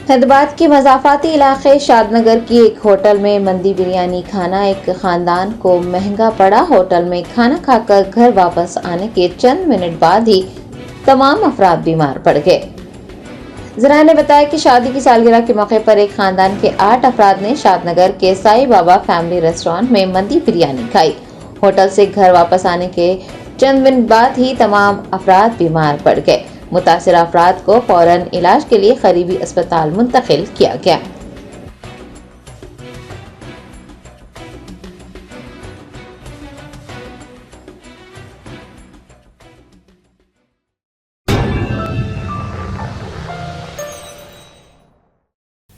حیدرآباد کے مضافاتی علاقے شاد نگر کی ایک ہوٹل میں مندی بریانی کھانا ایک خاندان کو مہنگا پڑا۔ ہوٹل میں کھانا کھا کر گھر واپس آنے کے چند منٹ بعد ہی تمام افراد بیمار پڑ گئے۔ ذرائع نے بتایا کہ شادی کی سالگرہ کے موقع پر ایک خاندان کے 8 افراد نے شاد نگر کے سائی بابا فیملی ریسٹورانٹ میں مندی بریانی کھائی۔ ہوٹل سے گھر واپس آنے کے چند منٹ بعد ہی تمام افراد بیمار پڑ گئے۔ متاثرہ افراد کو فوراً علاج کے لیے قریبی اسپتال منتقل کیا گیا۔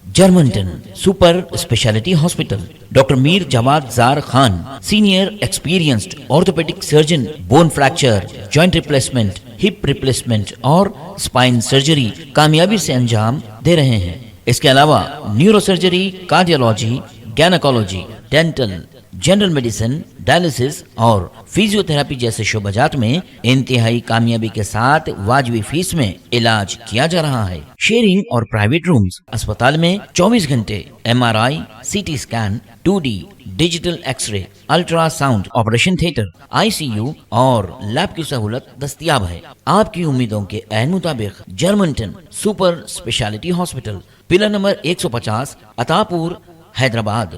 جرمنٹن super specialty hospital, doctor Mir Jawad Zar Khan, senior experienced orthopaedic surgeon, bone fracture, joint replacement, hip replacement اور اسپائن سرجری کامیابی سے انجام دے رہے ہیں۔ اس کے علاوہ neurosurgery, cardiology, gynaecology, dental, general medicine, dialysis اور فزیو تھراپی جیسے شعبہ جات میں انتہائی کامیابی کے ساتھ واجبی فیس میں علاج کیا جا رہا ہے۔ شیئرنگ اور پرائیویٹ رومز، اسپتال میں 24 گھنٹے MRI، CT scan, 2D digital X ray, ultra sound, operation theatre, ICU اور لیب کی سہولت دستیاب ہے۔ آپ کی امیدوں کے عین مطابق جرمنٹن super specialty hospital, pillar number 150، عطا پور، حیدرآباد۔